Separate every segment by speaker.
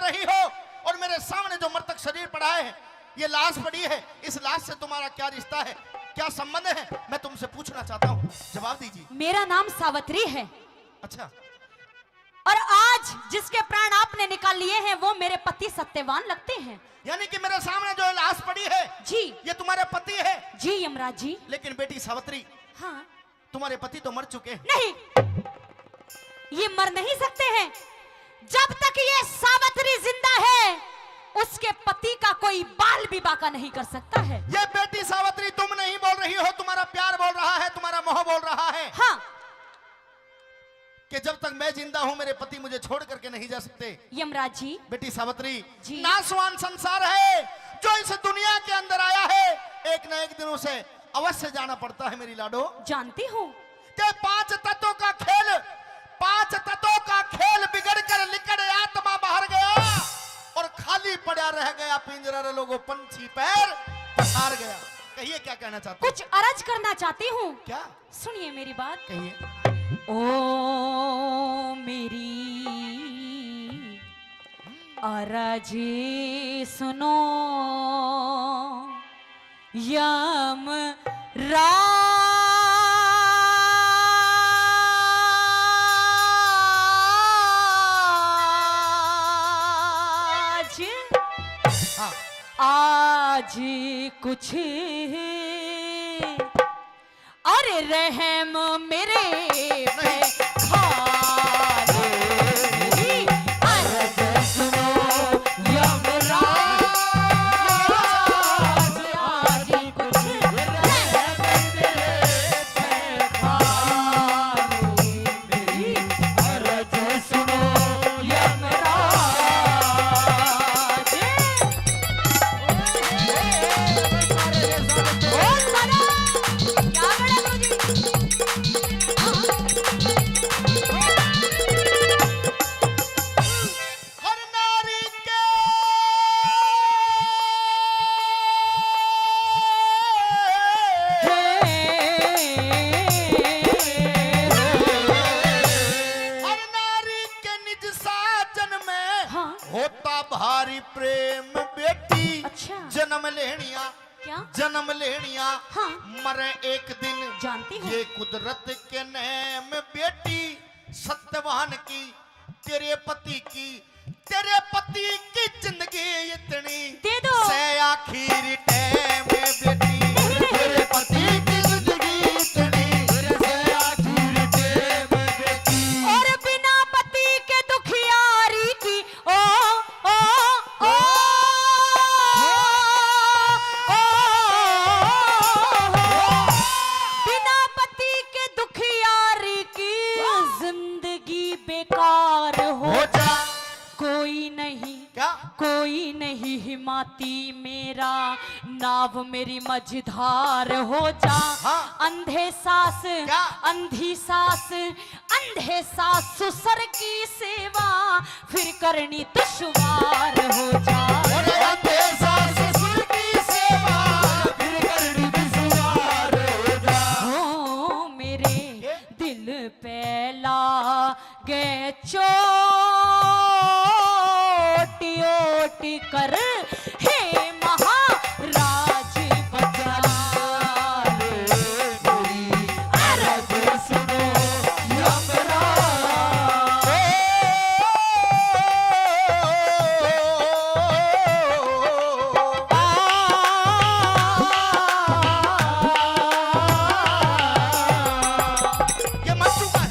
Speaker 1: रही हो और मेरे सामने जो मृतक शरीर पड़ा है, ये लाश पड़ी है, इस लाश से तुम्हारा क्या रिश्ता है, क्या संबंध है, मैं तुमसे पूछना चाहता हूँ, जवाब दीजिए।
Speaker 2: मेरा नाम सावित्री है।
Speaker 1: अच्छा।
Speaker 2: और आज जिसके प्राण आपने निकाल लिए हैं वो मेरे पति सत्यवान लगते हैं।
Speaker 1: यानी कि मेरे सामने जो लाश पड़ी है
Speaker 2: जी,
Speaker 1: ये तुम्हारे पति है।
Speaker 2: जी यमराज जी।
Speaker 1: लेकिन बेटी सावित्री,
Speaker 2: हाँ,
Speaker 1: तुम्हारे पति तो मर चुके हैं।
Speaker 2: नहीं, ये मर नहीं सकते हैं। जब तक ये सावित्री जिंदा है उसके पति का कोई बाल भी बाका नहीं कर सकता है।
Speaker 1: ये बेटी सावित्री तुम नहीं बोल रही हो, तुम्हारा प्यार बोल रहा है, तुम्हारा मोह बोल रहा है।
Speaker 2: हाँ,
Speaker 1: कि जब तक मैं जिंदा हूं मेरे पति मुझे छोड़ करके नहीं जा सकते।
Speaker 2: यमराज जी।
Speaker 1: बेटी सावित्री,
Speaker 2: जी।
Speaker 1: नासवान संसार है जो इस दुनिया के अंदर आया है, एक न एक दिन उसे अवश्य जाना पड़ता है मेरी लाडो।
Speaker 2: जानती हूँ
Speaker 1: कि पांच तत्वों का खेल बिगड़ कर लिकड़ आत्मा बाहर गया और खाली पड़ा रह गया पिंजरा रे लोगों, पंछी पैर पसार गया। कहिए क्या कहना चाहते हैं?
Speaker 2: कुछ अर्ज करना चाहती हूँ।
Speaker 1: क्या?
Speaker 2: सुनिए मेरी बात।
Speaker 1: कहिए।
Speaker 2: ओ मेरी अर्ज सुनो यम राज।
Speaker 1: हाँ।
Speaker 2: आज कुछ अरे रहम मेरे पे खाले अर्ज सुनो यमराज। आज कुछ रहम मेरे पे खाले मेरी अर्ज सुनो यमराज।
Speaker 1: हर नारी के हर नारी के निज साजन में
Speaker 2: हाँ।
Speaker 1: होता भारी प्रेम बेटी।
Speaker 2: अच्छा।
Speaker 1: जन्म लेनिया,
Speaker 2: क्या?
Speaker 1: जन्म लेनिया,
Speaker 2: हाँ।
Speaker 1: मरे एक दिन
Speaker 2: जानती हूँ।
Speaker 1: ये कुदरत के नेम बेटी। सत्यवान की तेरे पति की जिंदगी इतनी
Speaker 2: दे दो।
Speaker 1: से आखिरी टाइम बेटी। तेरे पति की जिंदगी इतनी से आखिरी टाइम बेटी।
Speaker 2: और बिना पति के दुखियारी की ओ ओ ओ बिना पति के दुखियारी की जिंदगी बेकार हो
Speaker 1: जा।
Speaker 2: कोई नहीं,
Speaker 1: क्या?
Speaker 2: कोई नहीं हिमाती मेरा नाव मेरी मझधार हो जा।
Speaker 1: हाँ।
Speaker 2: अंधे सास,
Speaker 1: क्या?
Speaker 2: अंधी सास, अंधे सास ससुर की सेवा फिर करनी दुश्वार हो जा। हो मेरे दिल पे लागे चोटी कर हे महाराज बचा ले मेरी अर्ज सुनो
Speaker 1: ये मर चुका है।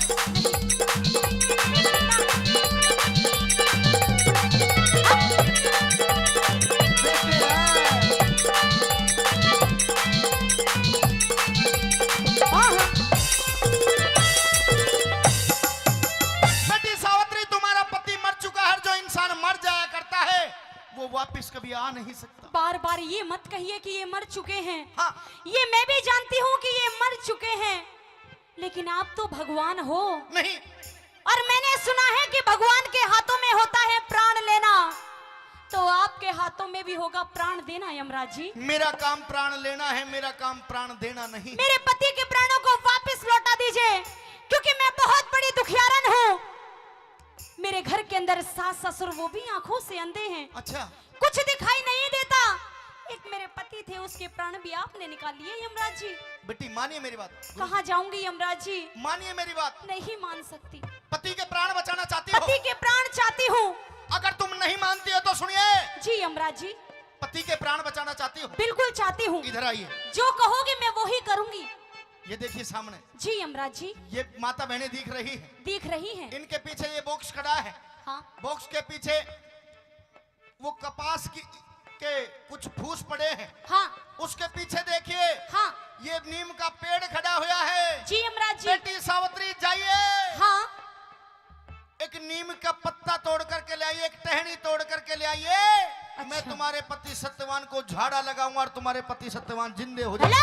Speaker 1: बेटी सावित्री, तुम्हारा पति मर चुका है। जो इंसान मर जाया करता है वो वापस कभी आ नहीं सकता।
Speaker 2: बार बार ये मत कहिए कि ये मर चुके हैं।
Speaker 1: हाँ।
Speaker 2: ये मैं भी जानती हूँ कि ये मर चुके हैं, लेकिन आप तो भगवान हो।
Speaker 1: नहीं।
Speaker 2: और मैंने सुना है कि भगवान के हाथों में होता है प्राण लेना, तो आपके हाथों में भी होगा प्राण देना यमराज जी।
Speaker 1: मेरा काम प्राण लेना है, मेरा काम प्राण देना नहीं।
Speaker 2: मेरे पति के प्राणों को वापस लौटा दीजिए, क्योंकि मैं बहुत बड़ी दुखियारन हूँ। मेरे घर के अंदर सास ससुर वो भी आंखों से अंधे हैं।
Speaker 1: अच्छा,
Speaker 2: कुछ दिखाई नहीं देता। एक मेरे पति थे, उसके प्राण भी आपने निकाल लिए यमराज जी।
Speaker 1: बेटी मानिए मेरी बात।
Speaker 2: कहाँ जाऊंगी यमराज जी?
Speaker 1: मानिए मेरी बात।
Speaker 2: नहीं मान सकती।
Speaker 1: पति के प्राण बचाना चाहती हो?
Speaker 2: पति के प्राण चाहती हूँ।
Speaker 1: अगर तुम नहीं मानती हो तो सुनिए।
Speaker 2: जी यमराज जी।
Speaker 1: पति के प्राण बचाना चाहती हो?
Speaker 2: बिल्कुल चाहती हूँ।
Speaker 1: इधर आइए।
Speaker 2: जो कहोगे मैं वो ही करूंगी।
Speaker 1: ये देखिए सामने।
Speaker 2: जी यमराज जी।
Speaker 1: ये माता बहनें दिख रही है?
Speaker 2: दिख रही हैं।
Speaker 1: इनके पीछे ये बॉक्स खड़ा है।
Speaker 2: हाँ।
Speaker 1: बॉक्स के पीछे वो कपास के कुछ फूस पड़े हैं।
Speaker 2: हाँ।
Speaker 1: उसके पीछे देखिए।
Speaker 2: हाँ।
Speaker 1: ये नीम का पेड़ खड़ा हुआ है।
Speaker 2: जी यमराज जी।
Speaker 1: बेटी सावित्री जाइए।
Speaker 2: हाँ।
Speaker 1: एक नीम का पत्ता तोड़ करके ले आइए, एक टहनी तोड़ करके ले आइए।
Speaker 2: अच्छा।
Speaker 1: मैं तुम्हारे पति सत्यवान को झाड़ा लगाऊंगा और तुम्हारे पति सत्यवान जिंदे हो जाएंगे।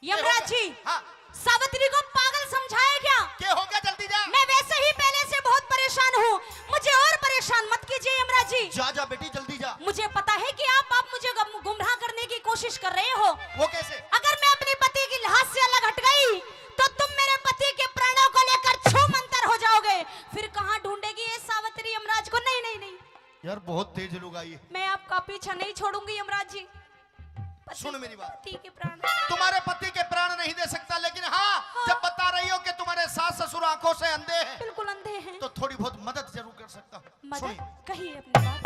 Speaker 2: हेलो यमराज जी।
Speaker 1: हाँ।
Speaker 2: सावित्री को पागल समझाया क्या?
Speaker 1: क्या हो गया? जल्दी जा।
Speaker 2: मैं वैसे ही पहले से बहुत परेशान हूँ, मुझे और परेशान मत कीजिए यमराज जी।
Speaker 1: जा जा बेटी जल्दी जा।
Speaker 2: मुझे पता है कि आप मुझे गुमराह करने की कोशिश कर रहे हो।
Speaker 1: वो कैसे?
Speaker 2: अगर मैं अपने पति की लाश से अलग हट गई तो तुम मेरे पति के प्राणों को लेकर छूमंतर हो जाओगे। फिर कहाँ ढूंढेगी ये सावित्री यमराज को? नहीं नहीं नहीं
Speaker 1: यार बहुत तेज लोग आई है।
Speaker 2: मैं आपका पीछा नहीं छोड़ूंगी यमराज जी।
Speaker 1: सुन मेरी बात।
Speaker 2: पति के प्राण
Speaker 1: तुम्हारे पति के प्राण नहीं दे सकता, लेकिन हाँ, जब बता रही हो कि तुम्हारे सास ससुर आंखों से अंधे हैं,
Speaker 2: बिल्कुल अंधे हैं,
Speaker 1: तो थोड़ी बहुत मदद जरूर कर सकता हूँ।
Speaker 2: मदद कहिए अपनी बात।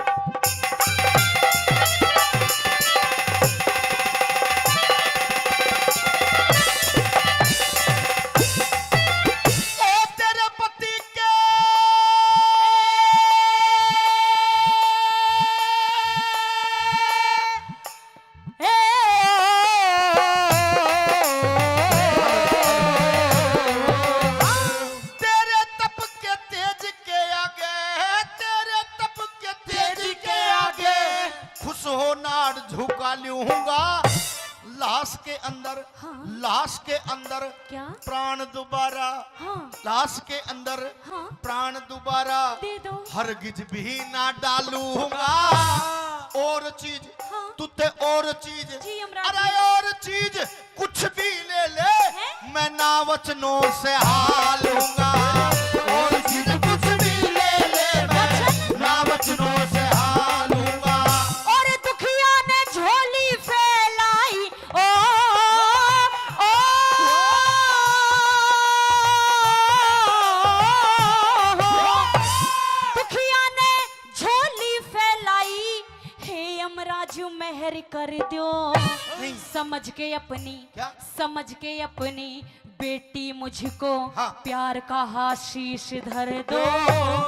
Speaker 1: लाश के अंदर
Speaker 2: क्या?
Speaker 1: प्राण दोबारा।
Speaker 2: हाँ।
Speaker 1: लाश के अंदर
Speaker 2: हाँ।
Speaker 1: प्राण दोबारा
Speaker 2: दे दो।
Speaker 1: हरगिज भी ना डालूंगा। और चीज
Speaker 2: हाँ।
Speaker 1: तुते और चीज,
Speaker 2: जी यमराज
Speaker 1: अरे
Speaker 2: जी।
Speaker 1: और चीज कुछ भी ले ले
Speaker 2: है?
Speaker 1: मैं ना वचनों से हालूंगा। और चीज कुछ भी ले ले मैं ना वचनों से हालूंगा।
Speaker 2: और दुखिया ने झोली फैलाई ओ दुखिया ने झोली फैलाई। हे यमराज मेहर कर दो। समझ के अपनी
Speaker 1: क्या?
Speaker 2: समझ के अपनी बेटी मुझको
Speaker 1: हाँ।
Speaker 2: प्यार का आशीष धर दो।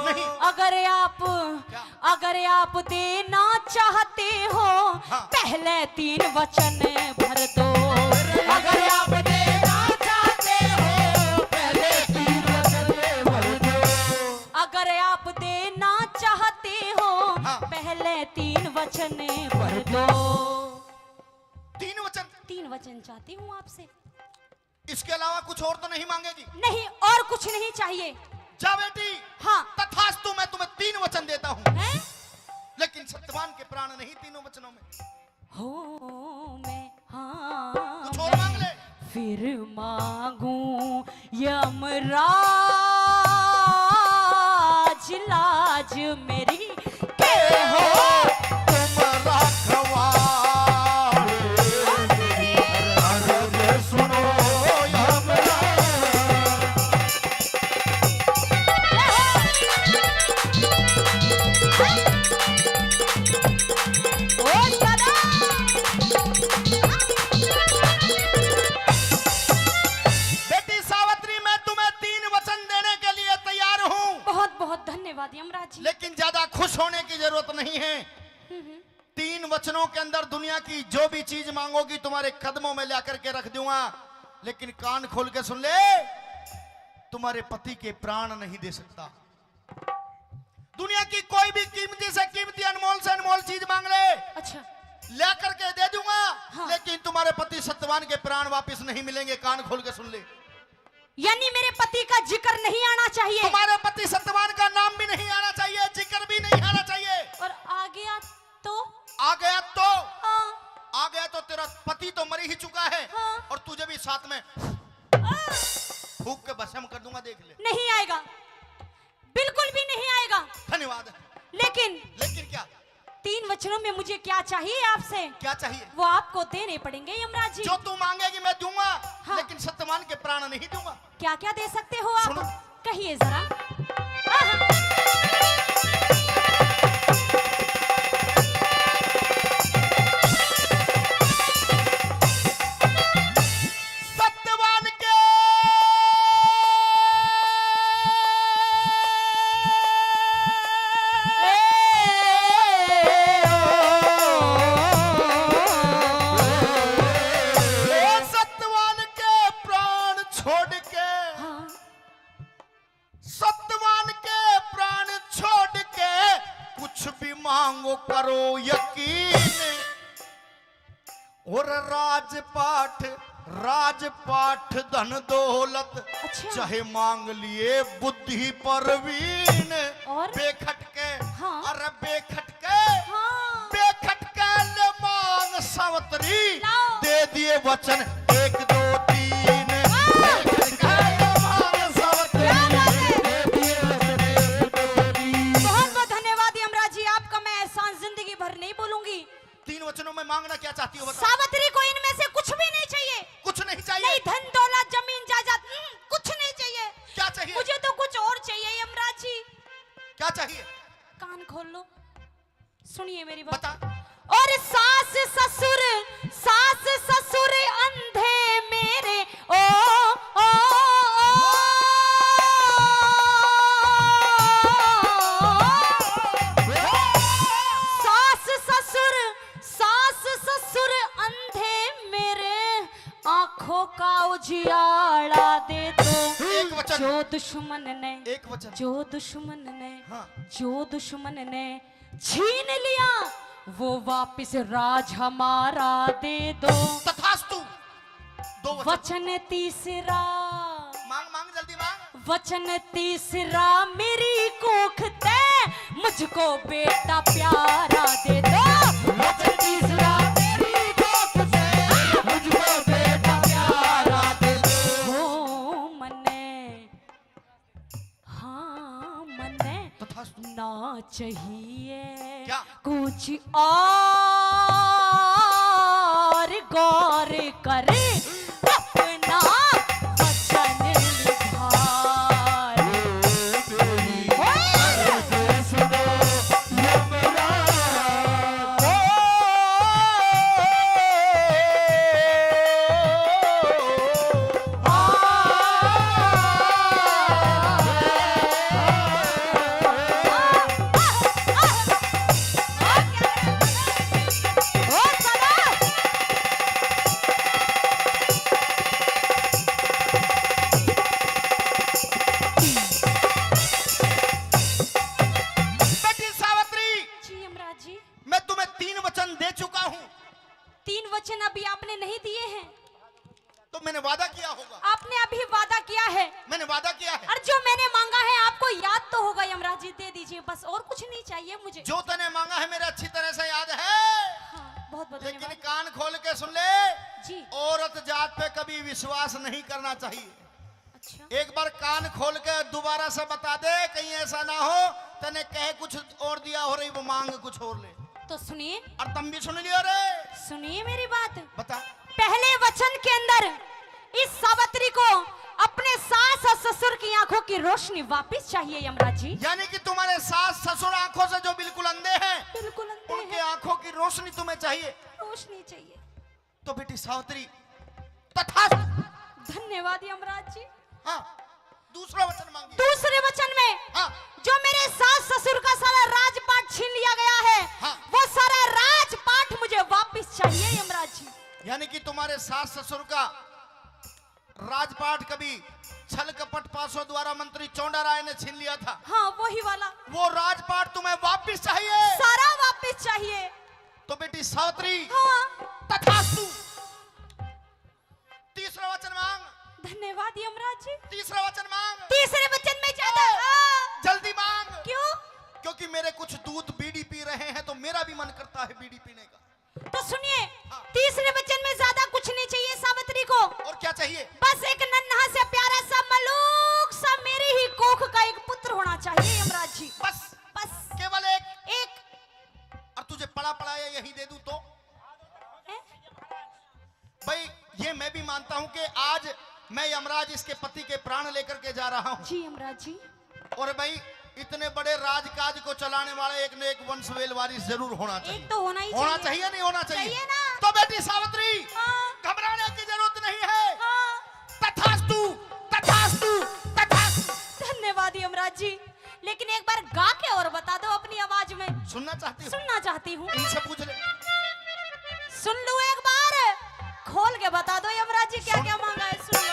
Speaker 1: नहीं।
Speaker 2: अगर आप देना चाहते हो
Speaker 1: हाँ।
Speaker 2: पहले 3 वचन भर दो।
Speaker 1: अगर आप देना चाहते हो पहले 3 वचन भर दो।
Speaker 2: अगर आप देना चाहते हो
Speaker 1: हाँ।
Speaker 2: पहले 3 वचन भर दो।
Speaker 1: 3 वचन?
Speaker 2: 3 वचन चाहती हूँ आपसे।
Speaker 1: इसके अलावा कुछ और तो नहीं मांगेगी?
Speaker 2: नहीं, और कुछ नहीं चाहिए।
Speaker 1: जा बेटी।
Speaker 2: हाँ।
Speaker 1: तथास्तु, मैं तुम्हें 3 वचन देता हूँ,
Speaker 2: हैं?
Speaker 1: लेकिन सत्यवान के प्राण नहीं 3 वचनों में।
Speaker 2: हो मैं हाँ
Speaker 1: कुछ और मांग ले।
Speaker 2: फिर मांगू यमराज लाज मेरी के हो
Speaker 1: तुम रखवा सुनो बेटी सावित्री, मैं तुम्हें 3 वचन देने के लिए तैयार हूँ।
Speaker 2: बहुत बहुत धन्यवाद यमराज जी।
Speaker 1: लेकिन ज्यादा खुश होने की जरूरत नहीं है। 3 वचनों के अंदर दुनिया की जो भी चीज मांगोगी तुम्हारे कदमों में लाकर के रख दूंगा। लेकिन कान खोल के सुन ले, तुम्हारे पति के प्राण नहीं दे सकता। दुनिया की कोई भी कीमती से कीमती अनमोल से अनमोल चीज मांग ले,
Speaker 2: अच्छा।
Speaker 1: ला करके दे दूंगा।
Speaker 2: हाँ।
Speaker 1: लेकिन तुम्हारे पति सत्यवान के प्राण वापस नहीं मिलेंगे। कान खोल के सुन ले।
Speaker 2: यानी मेरे पति का जिक्र नहीं आना चाहिए।
Speaker 1: तुम्हारे पति सत्यवान का नाम भी नहीं आना चाहिए, जिक्र भी नहीं आना चाहिए।
Speaker 2: और आ गया तो?
Speaker 1: आ गया तो?
Speaker 2: हाँ।
Speaker 1: आ गया तो तेरा पति तो मर ही चुका है।
Speaker 2: हाँ।
Speaker 1: और तुझे भी साथ में फूंक के भस्म कर दूंगा, देख ले।
Speaker 2: नहीं आएगा, बिल्कुल वचनों में मुझे क्या चाहिए आपसे,
Speaker 1: क्या चाहिए?
Speaker 2: वो आपको देने पड़ेंगे यमराज जी।
Speaker 1: जो तू मांगेगी मैं दूंगा,
Speaker 2: हाँ।
Speaker 1: लेकिन सत्यवान के प्राण नहीं दूंगा।
Speaker 2: क्या क्या दे सकते हो आप,
Speaker 1: सुनो।
Speaker 2: कहिए जरा। आहा।
Speaker 1: सत्यवान के सत्यवान के प्राण छोड़ के,
Speaker 2: हाँ।
Speaker 1: सत्यवान के प्राण छोड़ के कुछ भी मांगो करो यकीन। और राजपाट राजपाट धन दौलत
Speaker 2: अच्छा।
Speaker 1: चाहे मांग लिए बुद्धि परवीन।
Speaker 2: और?
Speaker 1: बेखटके,
Speaker 2: हाँ।
Speaker 1: अरे बेखटके,
Speaker 2: हाँ।
Speaker 1: बेखटके ले मांग सावत्री,
Speaker 2: लाओ।
Speaker 1: दे दिए वचन 1 2 3। बेखटके ले मांग सावत्री,
Speaker 2: क्या बात है?
Speaker 1: दे दिए वचन 1 2 3।
Speaker 2: बहुत बहुत धन्यवाद यमराज जी, आपका मैं एहसान जिंदगी भर नहीं बोलूंगी।
Speaker 1: 3 वचनों में मांगना क्या चाहती हो बताओ?
Speaker 2: सावित्री को इनमें से कुछ भी नहीं चाहिए।
Speaker 1: कुछ नहीं
Speaker 2: नहीं
Speaker 1: चाहिए?
Speaker 2: धन दौलत जमीन जायदाद, कुछ नहीं चाहिए।
Speaker 1: क्या चाहिए?
Speaker 2: मुझे तो कुछ और चाहिए यमराज जी।
Speaker 1: क्या चाहिए?
Speaker 2: कान खोल लो, सुनिए मेरी बात।
Speaker 1: बता।
Speaker 2: और सास ससुर अंधे मेरे, ओ सास ससुर अंधे मेरे, आंखों का उजियाला दे दो।
Speaker 1: एक वचन।
Speaker 2: जो दुश्मन ने,
Speaker 1: एक वचन।
Speaker 2: जो दुश्मन ने,
Speaker 1: हाँ।
Speaker 2: जो दुश्मन ने छीन लिया, वो वापिस राज हमारा दे दो।
Speaker 1: तथास्तु। 2 वचन।
Speaker 2: वचन तीसरा,
Speaker 1: मांग मांग जल्दी मांग।
Speaker 2: वचन तीसरा मेरी कोख ते मुझको बेटा प्यारा दे दो।
Speaker 1: वचन तीसरा मेरी कोख से मुझको बेटा प्यारा दे दो।
Speaker 2: हो मने, हाँ मने
Speaker 1: तथास्तु।
Speaker 2: ना चाहिए
Speaker 1: क्या?
Speaker 2: कुछ और, गौर करे अपना वचन निभाए। ओ सदा
Speaker 1: बेटी सावित्री,
Speaker 2: जी यमराज जी,
Speaker 1: मैं तुम्हें 3 वचन दे चुका हूँ।
Speaker 2: 3 वचन अभी आपने नहीं दिए हैं।
Speaker 1: तो मैंने वादा किया होगा।
Speaker 2: आपने अभी वादा किया है,
Speaker 1: मैंने वादा किया है।
Speaker 2: और जो मैंने मांगा है आपको याद तो होगा यमराज जी, दे दीजिए बस, और कुछ नहीं चाहिए मुझे।
Speaker 1: जो तने मांगा है मेरे अच्छी तरह से याद है।
Speaker 2: हाँ, बहुत बहुत
Speaker 1: लेकिन
Speaker 2: धन्यवाद
Speaker 1: कान खोल के सुन ले,
Speaker 2: जी।
Speaker 1: औरत जात पे कभी विश्वास नहीं करना चाहिए।
Speaker 2: अच्छा,
Speaker 1: एक बार कान खोल के दोबारा से बता दे, कहीं ऐसा ना हो तने कहे कुछ और दिया हो रही वो मांग कुछ और ले।
Speaker 2: तो सुनिए,
Speaker 1: और तुम भी सुन लियो रे।
Speaker 2: सुनिए मेरी बात।
Speaker 1: बता।
Speaker 2: पहले वचन के अंदर इस सावित्री को अपने सास और ससुर की आंखों की रोशनी वापस चाहिए यमराज जी।
Speaker 1: यानी कि तुम्हारे सास ससुर आंखों से जो बिल्कुल अंधे हैं,
Speaker 2: बिल्कुल अंधे
Speaker 1: उनके
Speaker 2: हैं,
Speaker 1: आंखों की रोशनी तुम्हें चाहिए।
Speaker 2: रोशनी चाहिए।
Speaker 1: तो बेटी सावित्री तथा।
Speaker 2: धन्यवाद यमराज जी।
Speaker 1: हाँ, दूसरा वचन मांगिए।
Speaker 2: दूसरे वचन में
Speaker 1: हाँ।
Speaker 2: जो मेरे सास ससुर का सारा राजपाट छीन लिया गया है,
Speaker 1: हाँ।
Speaker 2: वो सारा राजपाट मुझे वापस चाहिए यमराज जी।
Speaker 1: यानी कि तुम्हारे सास ससुर का राजपाट कभी छल कपट पासों द्वारा मंत्री चौंडा राय ने छीन लिया था।
Speaker 2: हाँ, वही वाला
Speaker 1: वो राजपाट तुम्हें वापस चाहिए।
Speaker 2: सारा वापस चाहिए।
Speaker 1: तो बेटी सावित्री
Speaker 2: हाँ,
Speaker 1: तथास्तु। तीसरा वचन मांग।
Speaker 2: धन्यवाद यमराज जी।
Speaker 1: तीसरा वचन मांग।
Speaker 2: तीसरे वचन में ज्यादा
Speaker 1: जल्दी मांग।
Speaker 2: क्यों?
Speaker 1: क्योंकि मेरे कुछ दूध बीड़ी पी रहे हैं तो मेरा भी मन करता है बीड़ी पीने का।
Speaker 2: तो सुनिए,
Speaker 1: हाँ।
Speaker 2: तीसरे वचन में ज्यादा कुछ नहीं चाहिए सावित्री को।
Speaker 1: और क्या चाहिए?
Speaker 2: बस एक नन्हा से प्यारा सा मलूक सा मेरी ही कोख का एक पुत्र होना चाहिए यमराज जी।
Speaker 1: बस
Speaker 2: बस
Speaker 1: केवल एक।
Speaker 2: एक।
Speaker 1: और तुझे पड़ा भी मानता हूं कि आज मैं यमराज इसके पति के प्राण लेकर के जा रहा हूं।
Speaker 2: जी यमराज जी।
Speaker 1: और भाई इतने बड़े राजकाज को चलाने वाला एक न एक वंशवेल वारिस जरूर होना चाहिए।
Speaker 2: एक तो होना ही
Speaker 1: होना चाहिए नहीं होना चाहिए?
Speaker 2: चाहिए ना।
Speaker 1: तो बेटी सावित्री,
Speaker 2: हाँ।
Speaker 1: घबराने की जरूरत नहीं है।
Speaker 2: हाँ।
Speaker 1: तथास्तु, तथास्तु, तथास्तु।
Speaker 2: धन्यवाद यमराज जी, लेकिन एक बार गा के और बता दो अपनी आवाज में।
Speaker 1: सुनना चाहती हूँ?
Speaker 2: सुनना चाहती हूँ।
Speaker 1: इनसे पूछ ले।
Speaker 2: सुन लो एक बार, खोल के बता दो यमराज जी क्या क्या मांगा है, सुन लो।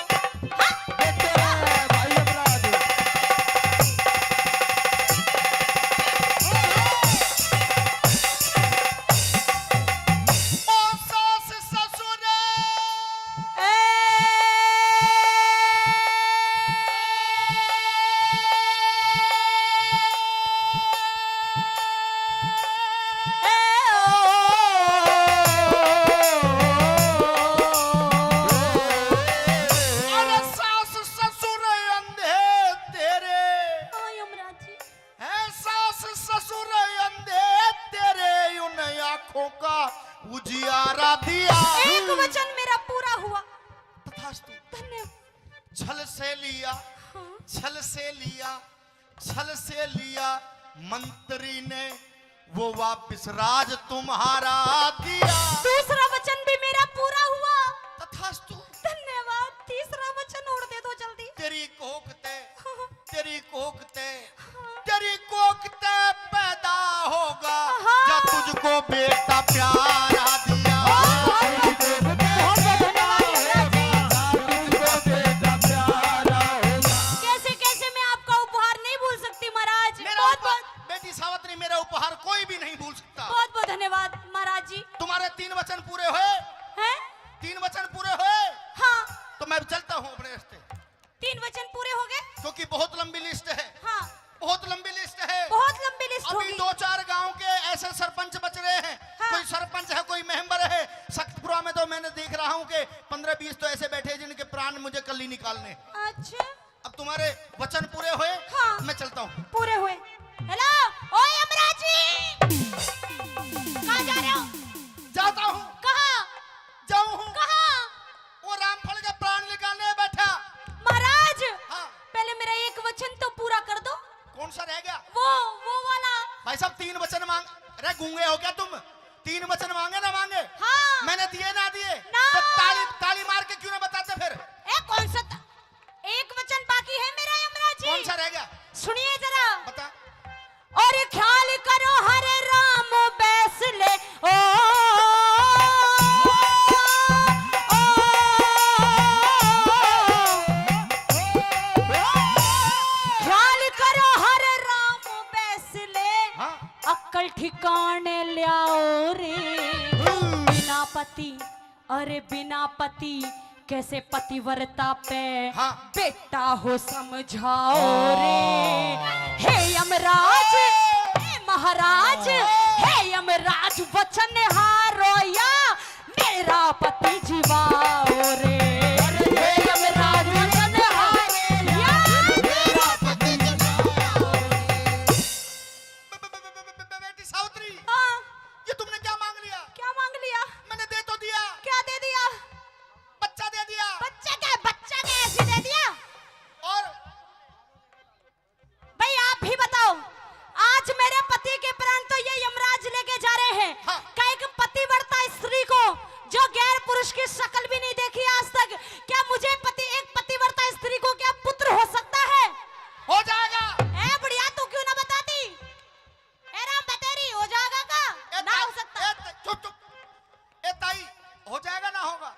Speaker 1: उजियारा दिया।
Speaker 2: एक वचन मेरा पूरा हुआ।
Speaker 1: तथास्तु।
Speaker 2: धन्यवाद।
Speaker 1: छल से लिया,
Speaker 2: हाँ।
Speaker 1: छल से लिया, छल से लिया मंत्री ने, वो वापिस राज तुम्हारा दिया।
Speaker 2: दूसरा वचन भी मेरा पूरा हुआ।
Speaker 1: तथास्तु।
Speaker 2: धन्यवाद। तीसरा वचन और दे दो जल्दी।
Speaker 1: तेरी कोखते,
Speaker 2: हाँ।
Speaker 1: तेरी कोखते,
Speaker 2: हाँ।
Speaker 1: तेरी कोखते पैदा होगा,
Speaker 2: हाँ।
Speaker 1: जब तुझको बेटा प्यारा दिया।
Speaker 2: कैसे कैसे मैं आपका उपहार नहीं भूल सकती महाराज। बहुत बहुत
Speaker 1: बेटी सावित्री, मेरा उपहार कोई भी नहीं भूल सकता।
Speaker 2: बहुत बहुत धन्यवाद महाराज जी।
Speaker 1: तुम्हारे 3 वचन पूरे हुए
Speaker 2: हैं?
Speaker 1: 3 वचन पूरे हुए।
Speaker 2: हाँ।
Speaker 1: तो मैं चलता हूँ अपने रास्ते,
Speaker 2: 3 वचन पूरे हो गए।
Speaker 1: क्योंकि बहुत लंबी लिस्ट है।
Speaker 2: हाँ।
Speaker 1: बहुत लंबी लिस्ट है।
Speaker 2: बहुत लंबी लिस्ट
Speaker 1: अभी
Speaker 2: होगी।
Speaker 1: 2-4 गांव के ऐसे सरपंच बच रहे हैं।
Speaker 2: हाँ।
Speaker 1: कोई सरपंच है, कोई मेंबर है। सख्तपुरा में तो मैंने देख रहा हूँ कि 15-20 तो ऐसे बैठे हैं जिनके प्राण मुझे कल ही निकालने।
Speaker 2: अच्छा।
Speaker 1: अब तुम्हारे वचन पूरे हुए।
Speaker 2: हाँ।
Speaker 1: मैं चलता हूँ।
Speaker 2: पूरे हुए। हेलो ओ यमराज जी, कहाँ जा रहे हो?
Speaker 1: जाता हूँ।
Speaker 2: कहाँ?
Speaker 1: जाऊँ हूँ।
Speaker 2: कहाँ?
Speaker 1: वो रामफल का प्राण निकालने बैठा।
Speaker 2: महाराज,
Speaker 1: हाँ।
Speaker 2: पहले मेरा एक वचन तो पूरा कर दो।
Speaker 1: कौन सा रह गया?
Speaker 2: वो वाला।
Speaker 1: भाई साहब 3 वचन मांग। अरे गूंगे हो क्या तुम? 3 वचन मांगे ना मांगे?
Speaker 2: हाँ।
Speaker 1: मैंने दिए ना दिए?
Speaker 2: ना।
Speaker 1: तो ताली मार के क्यों ना बताते फिर?
Speaker 2: कौन सा एक वचन बाकी है मेरा यमराज जी।
Speaker 1: कौन सा रह गया?
Speaker 2: सुनिए जरा।
Speaker 1: बता।
Speaker 2: और ख्याल करो हरे राम बैसले ओ, ख्याल करो हरे राम बैसले।
Speaker 1: हाँ।
Speaker 2: अक्कल ठिकाने लियाओ रे। बिना पति, अरे बिना पति कैसे पतिव्रता पे
Speaker 1: हाँ।
Speaker 2: बेटा हो समझाओ रे। हे यमराज, हे महाराज, हे यमराज वचन हारो या मेरा पति जीवाओ रे। हे यमराज वचन हारो या मेरा पति जीवाओ रे।
Speaker 1: बेटी सावित्री,
Speaker 2: हाँ।
Speaker 1: ये तुमने क्या मांग लिया?
Speaker 2: क्या मांग लिया?
Speaker 1: मैंने दे तो दिया।
Speaker 2: क्या दे दिया?
Speaker 1: बच्चा दे दिया।
Speaker 2: बच्चा क्या ऐसे दे दिया?
Speaker 1: और
Speaker 2: भाई आप ही बताओ, आज मेरे पति के प्राण तो ये यमराज लेके जा रहे हैं।
Speaker 1: हाँ।
Speaker 2: क्या एक पतिव्रता स्त्री को जो गैर पुरुष की शक्ल भी नहीं देखी आज तक, क्या मुझे एक पतिव्रता स्त्री को क्या पुत्र हो सकता है?
Speaker 1: हो जाएगा।
Speaker 2: ए बुढ़िया, तू क्यों ना बताती? ए राम बतेरी, हो जाएगा का? ना हो सकता।
Speaker 1: चुप चुप। ए ताई, हो जाएगा ना होगा?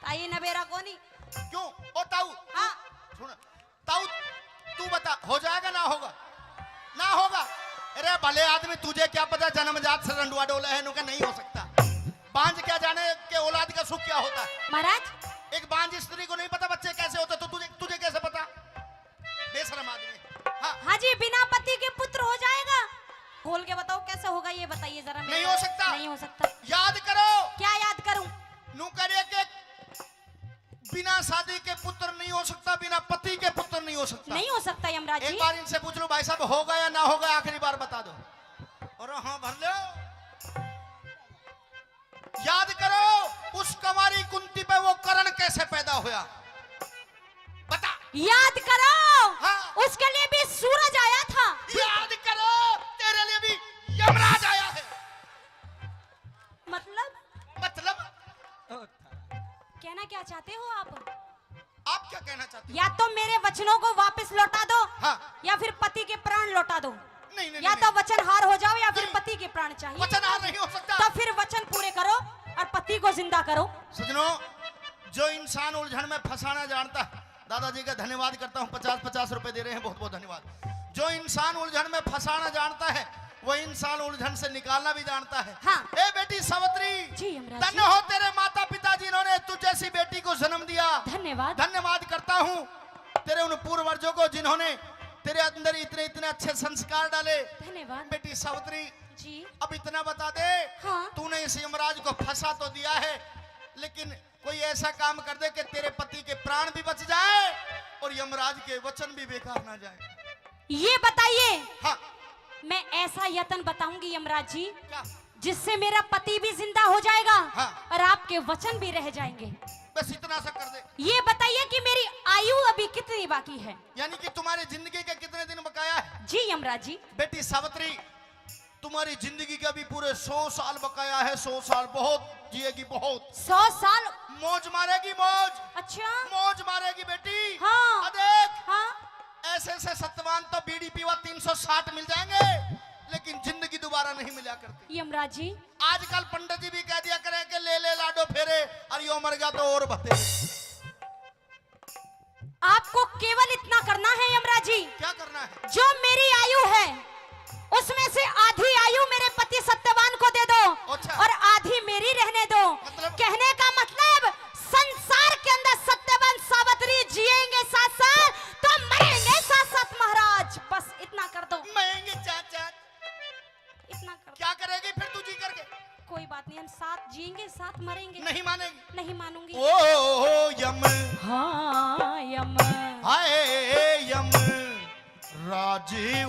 Speaker 2: ताई नबेरा कोनी।
Speaker 1: क्यों? ओ ताऊ।
Speaker 2: हाँ।
Speaker 1: सुन ताऊ, तू बता, हो जाएगा ना होगा? ना होगा। अरे भले आदमी, तुझे क्या पता जन्मजात से रंडुआ डोला है, नुका नहीं हो सकता। बांझ क्या जाने के औलाद का सुख क्या होता है?
Speaker 2: महाराज,
Speaker 1: एक बांझ स्त्री को नहीं पता बच्चे कैसे होते, तो तुझे कैसे पता? बेशरम आदमी। हाँ।
Speaker 2: हाँ जी, बिना पति के पुत्र हो जाएगा। खोल के बताओ कैसे होगा, ये बताइए जरा।
Speaker 1: नहीं हो सकता।
Speaker 2: नहीं हो सकता।
Speaker 1: याद करो।
Speaker 2: क्या याद करूं?
Speaker 1: नू करे के बिना शादी के पुत्र नहीं हो सकता, बिना पति के पुत्र नहीं हो सकता।
Speaker 2: नहीं हो सकता यमराज जी।
Speaker 1: एक बार इनसे पूछ लो भाई साहब, होगा या ना होगा, आखिरी बार बता दो। और हाँ भर लो। याद करो उस कुंवारी कुंती पे वो करण कैसे पैदा हुआ? बता।
Speaker 2: याद करो।
Speaker 1: हाँ।
Speaker 2: उसके लिए भी सूरज आया था।
Speaker 1: याद करो, तेरे लिए भी यमराज आया है।
Speaker 2: मतलब कहना क्या चाहते हो
Speaker 1: आप क्या कहना चाहते हो?
Speaker 2: या तो मेरे वचनों को वापस लौटा दो,
Speaker 1: हाँ।
Speaker 2: या फिर पति के प्राण लौटा दो।
Speaker 1: नहीं नहीं,
Speaker 2: या
Speaker 1: नहीं,
Speaker 2: तो वचन हार हो जाओ या फिर
Speaker 1: नहीं।
Speaker 2: पति के प्राण चाहिए।
Speaker 1: वचन हार नहीं हो सकता।
Speaker 2: तो फिर वचन पूरे करो और पति को जिंदा करो।
Speaker 1: सजनों, जो इंसान उलझन में फंसाना जानता है, दादाजी का धन्यवाद करता हूँ, 50-50 रुपए दे रहे हैं, बहुत बहुत धन्यवाद। जो इंसान उलझन में फंसाना जानता है, वो इंसान उलझन से निकालना भी जानता है।
Speaker 2: हाँ।
Speaker 1: ए बेटी सावित्री,
Speaker 2: जी यमराज
Speaker 1: धन्य
Speaker 2: जी।
Speaker 1: हो तेरे माता पिता जिन्होंने तुझ जैसी बेटी को जन्म दिया।
Speaker 2: धन्यवाद।
Speaker 1: धन्यवाद करता हूँ तेरे उन पूर्वजों को जिन्होंने तेरे अंदर इतने इतने अच्छे संस्कार डाले।
Speaker 2: धन्यवाद
Speaker 1: बेटी सावित्री,
Speaker 2: जी।
Speaker 1: अब इतना बता दे,
Speaker 2: हाँ।
Speaker 1: तूने इस यमराज को फंसा तो दिया है, लेकिन कोई ऐसा काम कर दे कि तेरे पति के प्राण भी बच जाए और यमराज के वचन भी बेकार ना जाए।
Speaker 2: ये बताइए।
Speaker 1: हाँ।
Speaker 2: मैं ऐसा यत्न बताऊंगी यमराज जी
Speaker 1: क्या?
Speaker 2: जिससे मेरा पति भी जिंदा हो जाएगा।
Speaker 1: हाँ।
Speaker 2: और आपके वचन भी रह जाएंगे।
Speaker 1: बस इतना सा कर दे।
Speaker 2: ये बताइए कि मेरी आयु अभी कितनी बाकी है?
Speaker 1: यानी कि तुम्हारी जिंदगी के कितने दिन बकाया है?
Speaker 2: जी यमराज जी।
Speaker 1: बेटी सावित्री, तुम्हारी जिंदगी के अभी पूरे 100 साल बकाया है। 100 साल बहुत जिएगी, बहुत
Speaker 2: 100 साल।
Speaker 1: मौज मारेगी, मौज
Speaker 2: अच्छा।
Speaker 1: मौज मारेगी बेटी।
Speaker 2: हाँ।
Speaker 1: देख,
Speaker 2: हाँ।
Speaker 1: ऐसे ऐसे सत्यवान तो बीड़ी पीवा 360 मिल जाएंगे, लेकिन जिंदगी दोबारा नहीं मिला करती।
Speaker 2: यमराज जी।
Speaker 1: आजकल पंडित जी भी कह दिया करें कि ले ले लाडो फेरे, और यो मर गया तो और बते।
Speaker 2: आपको केवल इतना करना है यमराज जी,
Speaker 1: क्या करना है?
Speaker 2: जो मेरी आयु है उसमें से आधी आयु मेरे पति सत्यवान को दे दो।
Speaker 1: अच्छा।
Speaker 2: और आधी मेरी रहने दो।
Speaker 1: मतलब?
Speaker 2: कहने का मतलब, संसार के अंदर सत्यवान सावित्री जिएंगे 7 साल तो मरेंगे 7-7 महाराज। बस इतना कर दो।
Speaker 1: महेंगे चाचा।
Speaker 2: इतना कर दो।
Speaker 1: क्या करेगी फिर तू जी करके?
Speaker 2: कोई बात नहीं, हम 7 जिएंगे 7 मरेंगे।
Speaker 1: नहीं मानेगी।
Speaker 2: नहीं मानूंगी।
Speaker 1: ओ यम,
Speaker 2: हाँ यम।
Speaker 1: हाय यम, राजीव